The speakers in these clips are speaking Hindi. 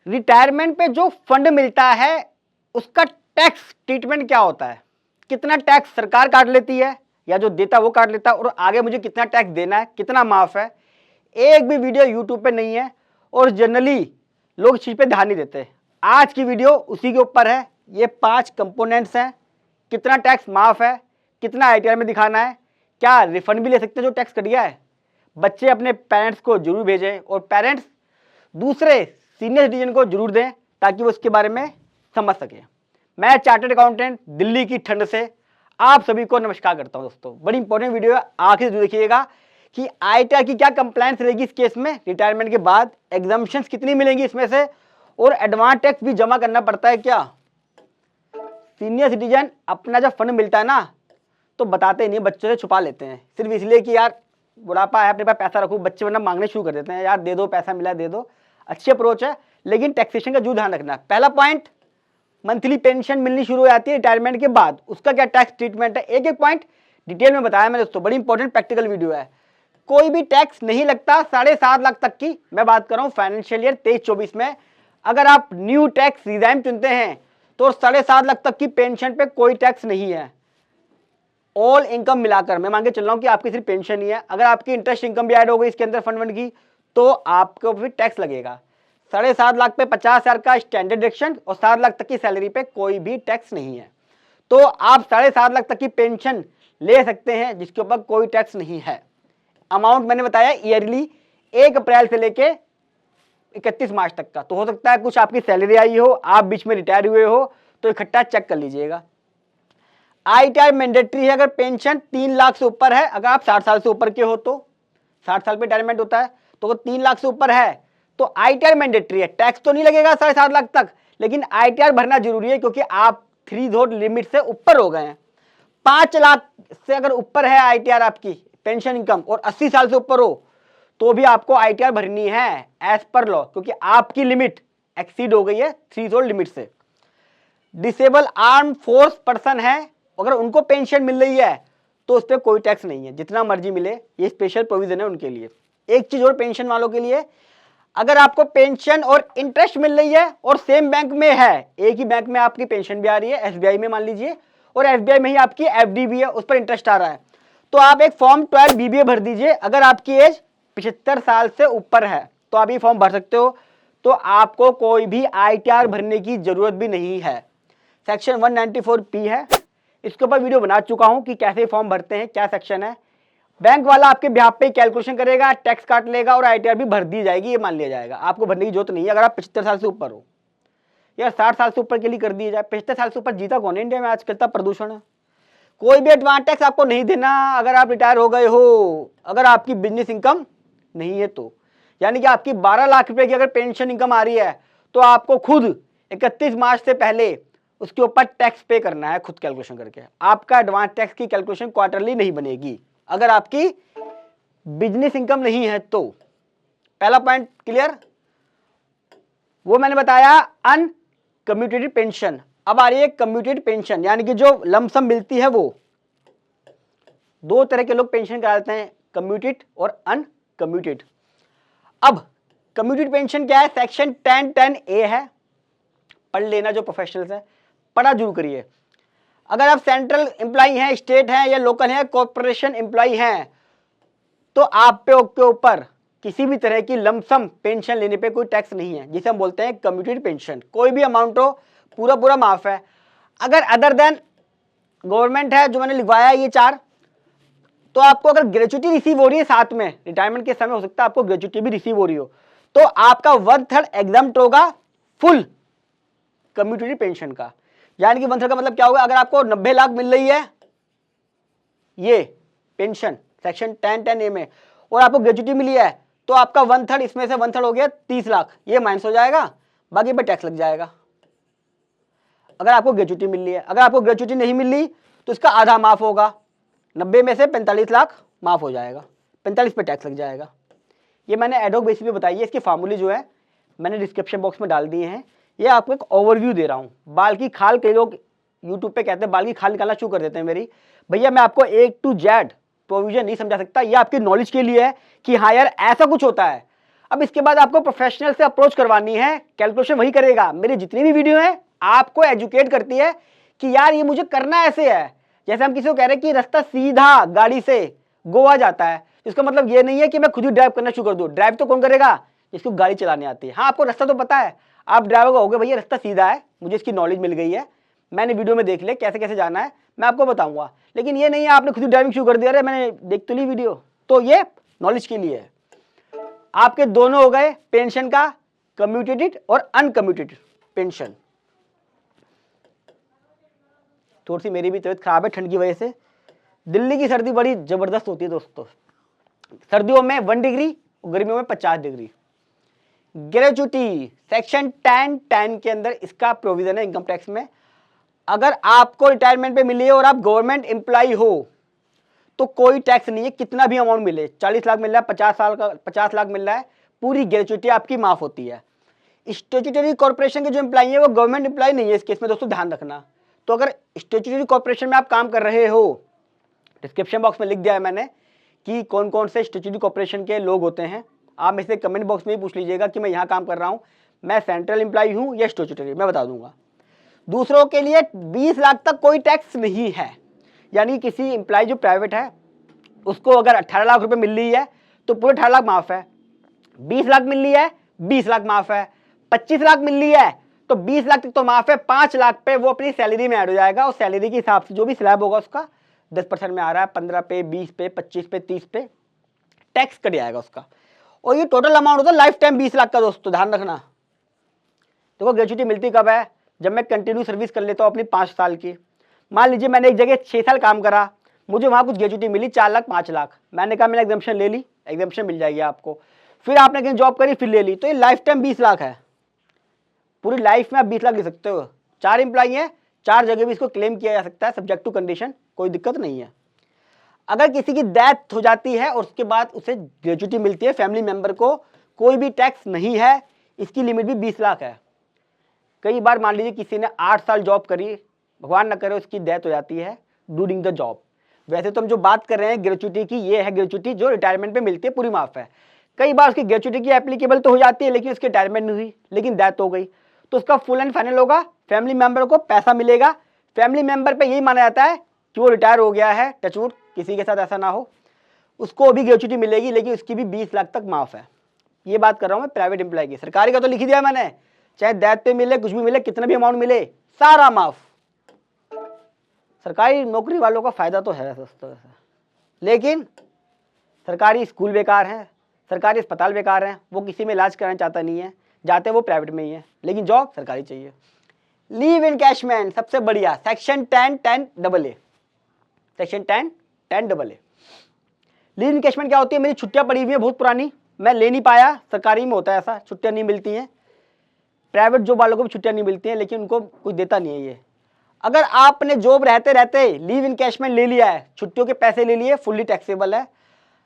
रिटायरमेंट पे जो फंड मिलता है उसका टैक्स ट्रीटमेंट क्या होता है, कितना टैक्स सरकार काट लेती है या जो देता है वो काट लेता है, और आगे मुझे कितना टैक्स देना है, कितना माफ है। एक भी वीडियो यूट्यूब पे नहीं है और जनरली लोग इस चीज पे ध्यान नहीं देते। आज की वीडियो उसी के ऊपर है। ये 5 कंपोनेंट्स हैं, कितना टैक्स माफ है, कितना आईटीआर में दिखाना है, क्या रिफंड भी ले सकते हैं जो टैक्स कट गया है। बच्चे अपने पेरेंट्स को जरूर भेजें और पेरेंट्स दूसरे सीनियर सिटीजन को जरूर दें ताकि वो इसके बारे में समझ सके। मैं चार्टर्ड अकाउंटेंट दिल्ली की ठंड से आप सभी को नमस्कार करता हूं। दोस्तों बड़ी इंपॉर्टेंट वीडियो है, आखिर जरूर देखिएगा कि आईटीआर की क्या कंप्लायंस रहेगी इस केस में, रिटायरमेंट के बाद एग्जम्पशंस कितनी मिलेंगी इसमें से, और एडवांस टैक्स भी जमा करना पड़ता है क्या। सीनियर सिटीजन अपना जब फंड मिलता है ना तो बताते नहीं, बच्चों से छुपा लेते हैं, सिर्फ इसलिए कि यार बुढ़ापा है अपने पास पैसा रखो। बच्चे वरना मांगने शुरू कर देते हैं, यार दे दो, पैसा मिला दे दो। अच्छी अप्रोच है, लेकिन टैक्सेशन का जरूर ध्यान रखना। पहला पॉइंट, मंथली पेंशन मिलनी शुरू हो जाती है रिटायरमेंट के बाद, उसका क्या टैक्स ट्रीटमेंट है। एक एक पॉइंट डिटेल में बताया मैंने दोस्तों, बड़ी इंपॉर्टेंट प्रैक्टिकल वीडियो है। कोई भी टैक्स नहीं लगता 7.5 लाख तक की, मैं बात कर रहा हूं फाइनेंशियल ईयर 23-24 में। अगर आप न्यू टैक्स रिजाइम चुनते हैं तो 7.5 लाख तक की पेंशन पे कोई टैक्स नहीं है। ऑल इनकम मिलाकर मैं मान के चल रहा हूं कि आपकी सिर्फ पेंशन ही है, अगर आपकी इंटरेस्ट इनकम भी ऐड हो गई इसके अंदर फंड की तो आपको फिर टैक्स लगेगा। 7.5 लाख पे 50,000 का स्टैंडर्ड डिडक्शन और 7 लाख तक की सैलरी पे कोई भी टैक्स नहीं है। तो आप 7.5 लाख तक की पेंशन ले सकते हैं जिसके ऊपर कोई टैक्स नहीं है। अमाउंट मैंने बताया ईयरली 1 अप्रैल से लेके 31 मार्च तक का। तो हो सकता है कुछ आपकी सैलरी आई हो, आप बीच में रिटायर हुए हो, तो इकट्ठा चेक कर लीजिएगा। आईटीआर मैंडेटरी है अगर पेंशन 3 लाख से ऊपर है, अगर आप 60 साल से ऊपर के हो तो 60 साल पे रिटायरमेंट होता है, तो वो 3 लाख से ऊपर है तो आईटीआर मैंडेटरी है। टैक्स तो नहीं लगेगा 7.5 लाख तक, लेकिन आईटीआर भरना जरूरी है क्योंकि आप थ्रेशोल्ड लिमिट से ऊपर हो गए हैं। 5 लाख से अगर ऊपर है आईटीआर आपकी पेंशन इनकम और 80 साल से ऊपर हो तो भी आपको आईटीआर भरनी है एज पर लॉ, क्योंकि आपकी लिमिट एक्सीड हो गई है थ्रेशोल्ड लिमिट से। डिसेबल आर्म फोर्स पर्सन है, अगर उनको पेंशन मिल रही है तो उस पर कोई टैक्स नहीं है, जितना मर्जी मिले, ये स्पेशल प्रोविजन है उनके लिए। एक चीज और पेंशन वालों के लिए, अगर आपको पेंशन और इंटरेस्ट मिल रही है और सेम बैंक में है, एक ही बैंक में आपकी पेंशन भी आ रही है, एसबीआई में मान लीजिए, और एसबीआई में ही आपकी एफडी भी है, उस पर इंटरेस्ट आ रहा है, तो आप एक फॉर्म 12 बीबीए भर दीजिए। अगर आपकी एज 75 साल से ऊपर है तो आप ये फॉर्म भर सकते हो, तो आपको कोई भी आईटीआर भरने की जरूरत भी नहीं है। सेक्शन 194P है, इसके ऊपर वीडियो बना चुका हूं कि कैसे फॉर्म भरते हैं, क्या सेक्शन है। बैंक वाला आपके ब्याह पे कैलकुलेशन करेगा, टैक्स काट लेगा और आईटीआर भी भर दी जाएगी, ये मान लिया जाएगा, आपको भरने की जरूरत नहीं है अगर आप 75 साल से ऊपर हो। यार 60 साल से ऊपर के लिए कर दिया जाए, 75 साल से ऊपर जीता कौन है इंडिया में, आजकल तक प्रदूषण है। कोई भी एडवांस टैक्स आपको नहीं देना अगर आप रिटायर हो गए हो, अगर आपकी बिजनेस इनकम नहीं है तो। यानी कि आपकी 12 लाख रुपए की अगर पेंशन इनकम आ रही है तो आपको खुद 31 मार्च से पहले उसके ऊपर टैक्स पे करना है, खुद कैलकुलेशन करके। आपका एडवांस टैक्स की कैलकुलेशन क्वार्टरली नहीं बनेगी अगर आपकी बिजनेस इनकम नहीं है तो। पहला पॉइंट क्लियर, वो मैंने बताया अनकम्यूटेटेड पेंशन। अब आ रही है कम्यूटेड पेंशन, यानी कि जो लमसम मिलती है वो। 2 तरह के लोग पेंशन कराते हैं, कम्यूटेड और अनकम्यूटेड। अब कम्यूटेड पेंशन क्या है, सेक्शन 1010A है, पढ़ लेना जो प्रोफेशनल्स है, पढ़ा जरूर करिए। अगर आप सेंट्रल एम्प्लॉई हैं, स्टेट हैं या लोकल हैं, कॉर्पोरेशन एम्प्लॉई हैं, तो आप पे के ऊपर किसी भी तरह की लमसम पेंशन लेने पे कोई टैक्स नहीं है, जिसे हम बोलते हैं कम्यूटेड पेंशन। कोई भी अमाउंट हो पूरा पूरा माफ है। अगर अदर देन गवर्नमेंट है जो मैंने लिखवाया ये 4, तो आपको अगर ग्रेचुटी रिसीव हो रही है साथ में, रिटायरमेंट के समय हो सकता है आपको ग्रेचुटी भी रिसीव हो रही हो, तो आपका 1/3 एग्जम्प्ट होगा फुल कम्यूटेड पेंशन का। यानी कि 1/3 का मतलब क्या होगा, अगर आपको 90 लाख मिल रही है ये पेंशन सेक्शन 1010A में और आपको ग्रेचुटी मिली है, तो आपका 1/3 इसमें से 1/3 हो गया 30 लाख, ये माइनस हो जाएगा, बाकी पे टैक्स लग जाएगा अगर आपको ग्रेचुटी मिल रही है। अगर आपको ग्रेचुटी नहीं मिल रही तो इसका आधा माफ होगा, 90 में से 45 लाख माफ हो जाएगा, 45 पे टैक्स लग जाएगा। ये मैंने एडहॉक बेसिस पे बताई है, इसकी फार्मूले जो है मैंने डिस्क्रिप्शन बॉक्स में डाल दिए हैं। ये आपको एक ओवरव्यू दे रहा हूँ। बाल की खाल, कई लोग यूट्यूब पे कहते हैं बाल की खाल निकालना शुरू कर देते हैं मेरी, भैया मैं आपको A to Z प्रोविजन नहीं समझा सकता, ये आपकी नॉलेज के लिए है कि हाँ यार ऐसा कुछ होता है। अब इसके बाद आपको प्रोफेशनल से अप्रोच करवानी है, कैलकुलेशन वही करेगा। मेरी जितनी भी वीडियो है आपको एजुकेट करती है कि यार ये मुझे करना ऐसे है। जैसे हम किसी को कह रहे हैं कि रास्ता सीधा गाड़ी से गोवा जाता है, इसका मतलब ये नहीं है कि मैं खुद ही ड्राइव करना शुरू कर दूं। ड्राइव तो कौन करेगा? जिसको गाड़ी चलाने आती है। हाँ, आपको रास्ता तो पता है, आप ड्राइवर कहोगे भैया रास्ता सीधा है, मुझे इसकी नॉलेज मिल गई है, मैंने वीडियो में देख लिया कैसे कैसे जाना है, मैं आपको बताऊंगा। लेकिन ये नहीं है आपने खुद ही ड्राइविंग शुरू कर दिया, अरे मैंने देख तो ली वीडियो। तो ये नॉलेज के लिए है। आपके दोनों हो गए पेंशन का, कम्यूटेटेड और अनकम्यूटेटेड पेंशन। थोड़ी सी मेरी भी तबीयत खराब है ठंड की वजह से। दिल्ली की सर्दी बड़ी जबरदस्त होती है दोस्तों। सर्दियों में 1 डिग्री, गर्मियों में 50 डिग्री। ग्रेजुटी सेक्शन 10(10) के अंदर इसका प्रोविजन है इनकम टैक्स में। अगर आपको रिटायरमेंट पे मिली है और आप गवर्नमेंट एम्प्लॉय हो तो कोई टैक्स नहीं है, कितना भी अमाउंट मिले, 40 लाख मिल रहा है, 50 लाख मिल रहा है, पूरी ग्रेजुटी आपकी माफ होती है। स्टैट्यूटरी कॉर्पोरेशन के जो एम्प्लॉय है वो गवर्नमेंट एम्प्लॉय नहीं है इस केस में दोस्तों, ध्यान रखना। तो अगर स्टैट्यूटरी कॉर्पोरेशन में आप काम कर रहे हो, डिस्क्रिप्शन बॉक्स में लिख दिया है मैंने कि कौन कौन से स्टैट्यूटरी कॉर्पोरेशन के लोग होते हैं। आप मेरे से कमेंट बॉक्स में ही पूछ लीजिएगा कि मैं यहाँ काम कर रहा हूँ, मैं सेंट्रल एम्प्लॉय हूँ या स्टैट्यूटरी, मैं बता दूंगा। दूसरों के लिए 20 लाख तक कोई टैक्स नहीं है, यानी किसी एम्प्लॉय जो प्राइवेट है उसको अगर 18 लाख रुपए मिल रही है तो पूरे 18 लाख माफ है। 20 लाख मिल रही है, 20 लाख माफ है। 25 लाख मिल रही है तो 20 लाख तक तो माफ है। 5 लाख पे वो अपनी सैलरी में ऐड हो जाएगा और सैलरी के हिसाब से जो भी स्लैब होगा उसका 10% में आ रहा है, 15 पे, 20 पे, 25 पे, 30 पे टैक्स कट जाएगा उसका। और ये टोटल अमाउंट होता है लाइफ टाइम 20 लाख का दोस्तों, ध्यान रखना। देखो ग्रेजुटी मिलती कब है? जब मैं कंटिन्यू सर्विस कर लेता हूँ अपनी 5 साल की। मान लीजिए मैंने एक जगह 6 साल काम करा, मुझे वहां कुछ ग्रेजुटी मिली 4 लाख 5 लाख, मैंने कहा मैंने एग्जाम्पशन ले ली, एग्जाम्पशन मिल जाएगी आपको। फिर आपने कहीं जॉब करी फिर ले ली, तो ये लाइफ टाइम 20 लाख है। पूरी लाइफ में आप 20 लाख ले सकते हो। 4 एम्प्लॉई हैं, 4 जगह भी इसको क्लेम किया जा सकता है, सब्जेक्ट टू कंडीशन, कोई दिक्कत नहीं है। अगर किसी की डेथ हो जाती है और उसके बाद उसे ग्रेजुटी मिलती है, फैमिली मेंबर को कोई भी टैक्स नहीं है, इसकी लिमिट भी 20 लाख है। कई बार मान लीजिए किसी ने 8 साल जॉब करी, भगवान न करे उसकी डेथ हो जाती है ड्यूरिंग द जॉब। वैसे तो हम जो बात कर रहे हैं ग्रेजुटी की, ये है ग्रेजुटी जो रिटायरमेंट पे मिलती है, पूरी माफ है। कई बार उसकी ग्रेजुटी की एप्लीकेबल तो हो जाती है लेकिन उसकी रिटायरमेंट नहीं हुई, लेकिन डेथ हो गई, तो उसका फुल एंड फाइनल होगा, फैमिली मेंबर को पैसा मिलेगा। फैमिली मेंबर पे यही माना जाता है कि वो रिटायर हो गया है, टचवुड किसी के साथ ऐसा ना हो, उसको भी ग्रेजुटी मिलेगी, लेकिन उसकी भी 20 लाख तक माफ है। ये बात कर रहा हूं मैं प्राइवेट एम्प्लॉय की। सरकारी का तो लिख दिया मैंने, चाहे डेथ पे मिले, कुछ भी मिले, कितना भी अमाउंट मिले, सारा माफ। सरकारी नौकरी वालों का फायदा तो है दोस्तों, लेकिन सरकारी स्कूल बेकार है, सरकारी अस्पताल बेकार है, वो किसी में इलाज कराना चाहता नहीं है, जाते वो प्राइवेट में ही है, लेकिन जॉब सरकारी चाहिए। लीव इनकैशमेंट सबसे बढ़िया, section 10(10)AA, section 10(10)AA। Leave encashment क्या होती है? मेरी छुट्टियां पड़ी हुई है बहुत पुरानी, मैं ले नहीं पाया, सरकारी में होता है ऐसा, छुट्टियां नहीं मिलती हैं। प्राइवेट जॉब वालों को भी छुट्टियां नहीं मिलती हैं, लेकिन उनको कोई देता नहीं है ये। अगर आपने जॉब रहते रहते लीव इनकैशमेंट ले लिया है, छुट्टियों के पैसे ले लिए, फुल्ली टैक्सेबल है।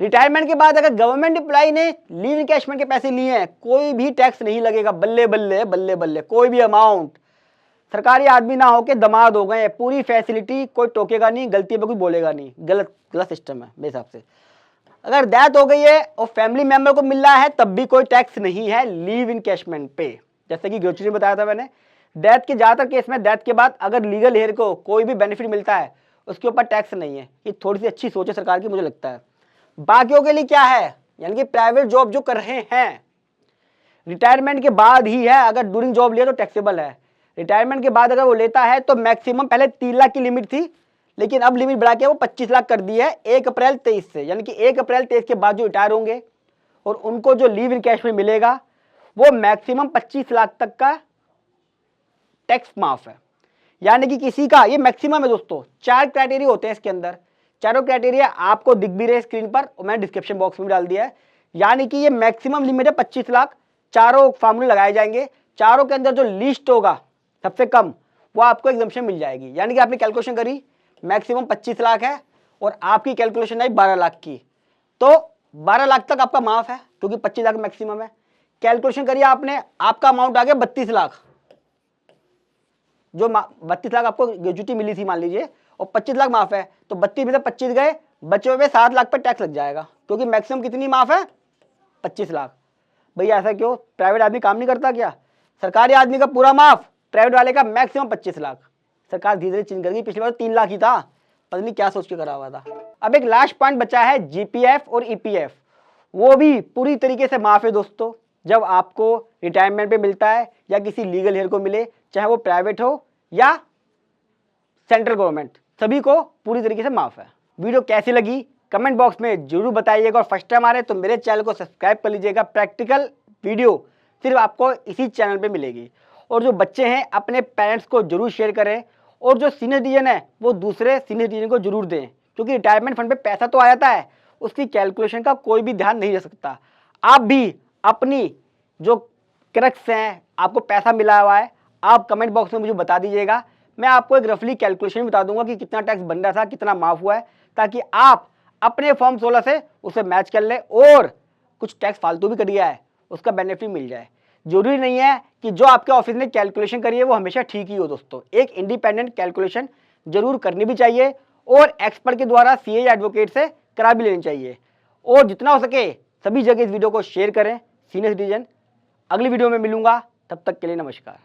रिटायरमेंट के बाद अगर गवर्नमेंट एम्प्लॉय ने लीव इनकैशमेंट के पैसे लिए हैं, कोई भी टैक्स नहीं लगेगा, बल्ले बल्ले बल्ले बल्ले, कोई भी अमाउंट। सरकारी आदमी ना होके दमाद हो गए, पूरी फैसिलिटी, कोई टोकेगा नहीं, गलती पे कोई बोलेगा नहीं। गलत सिस्टम है मेरे हिसाब से। अगर डेथ हो गई है और फैमिली मेंबर को मिल रहा है तब भी कोई टैक्स नहीं है लीव इनकैशमेंट पे। जैसे कि ग्रेजुटी में बताया था मैंने, डेथ के ज्यादातर केस में डेथ के बाद अगर लीगल हेयर को कोई भी बेनिफिट मिलता है उसके ऊपर टैक्स नहीं है। ये थोड़ी सी अच्छी सोच है सरकार की, मुझे लगता है। बाकियों के लिए क्या है, यानी कि प्राइवेट जॉब जो कर रहे हैं रिटायरमेंट के बाद ही है, अगर ड्यूरिंग जॉब लिया तो टैक्सेबल है। रिटायरमेंट के बाद अगर वो लेता है तो मैक्सिमम, पहले 3 लाख की लिमिट थी, लेकिन अब लिमिट बढ़ा के वो 25 लाख कर दी है 1 अप्रैल 23 से। यानी कि 1 अप्रैल 23 के बाद जो रिटायर होंगे और उनको जो लीव इनकैशमेंट मिलेगा वो मैक्सिमम 25 लाख तक का टैक्स माफ है। यानी कि किसी का, ये मैक्सिमम है दोस्तों, 4 क्राइटेरिया होते हैं इसके अंदर। चारों क्राइटेरिया आपको दिख भी रहे स्क्रीन पर और मैंने डिस्क्रिप्शन बॉक्स में डाल दिया है। यानी कि ये मैक्सिमम लिमिट है 25 लाख। चारों फार्मूले लगाए जाएंगे, चारों के अंदर जो लिस्ट होगा सबसे कम वो आपको एग्जम्पशन मिल जाएगी। यानी कि आपने कैलकुलेशन करी, मैक्सिमम 25 लाख है और आपकी कैलकुलेशन आई 12 लाख की, तो 12 लाख तक आपका माफ है क्योंकि 25 लाख मैक्सिमम है। कैलकुलेशन करिए आपने, आपका अमाउंट आ गया 32 लाख। जो 32 लाख आपको ग्रेजुटी मिली थी मान लीजिए, और 25 लाख माफ है, तो 32 में से 25 गए, बचे हुए 7 लाख पर टैक्स लग जाएगा क्योंकि मैक्सिमम कितनी माफ है? 25 लाख। भैया ऐसा क्यों, प्राइवेट आदमी काम नहीं करता क्या? सरकारी आदमी का पूरा माफ, प्राइवेट वाले का मैक्सिमम 25 लाख। सरकार धीरे धीरे चेंज कर गई, पिछली बार 3 लाख ही था, पता नहीं क्या सोच के करा हुआ था। अब एक लास्ट पॉइंट बचा है जीपीएफ और ईपीएफ, वो भी पूरी तरीके से माफ है दोस्तों। जब आपको रिटायरमेंट पे मिलता है या किसी लीगल हेयर को मिले, चाहे वो प्राइवेट हो या सेंट्रल गवर्नमेंट, सभी को पूरी तरीके से माफ है। वीडियो कैसी लगी कमेंट बॉक्स में जरूर बताइएगा, और फर्स्ट टाइम आ रहे तो मेरे चैनल को सब्सक्राइब कर लीजिएगा। प्रैक्टिकल वीडियो सिर्फ आपको इसी चैनल पे मिलेगी। और जो बच्चे हैं अपने पेरेंट्स को जरूर शेयर करें, और जो सीनियर सिटीजन है वो दूसरे सीनियर सिटीजन को जरूर दें, क्योंकि रिटायरमेंट फंड पे पैसा तो आ जाता है, उसकी कैलकुलेशन का कोई भी ध्यान नहीं रख सकता। आप भी अपनी जो क्रक्स हैं, आपको पैसा मिला हुआ है, आप कमेंट बॉक्स में मुझे बता दीजिएगा। मैं आपको एक रफली कैलकुलेशन बता दूंगा कि कितना टैक्स बन रहा था, कितना माफ हुआ है, ताकि आप अपने फॉर्म 16 से उसे मैच कर ले, और कुछ टैक्स फालतू भी कर दिया है उसका बेनिफिट मिल जाए। जरूरी नहीं है कि जो आपके ऑफिस ने कैलकुलेशन करी है वो हमेशा ठीक ही हो दोस्तों, एक इंडिपेंडेंट कैलकुलेशन जरूर करनी भी चाहिए, और एक्सपर्ट के द्वारा सीए या एडवोकेट से करा भी लेनी चाहिए। और जितना हो सके सभी जगह इस वीडियो को शेयर करें सीनियर सिटीजन। अगली वीडियो में मिलूंगा, तब तक के लिए नमस्कार।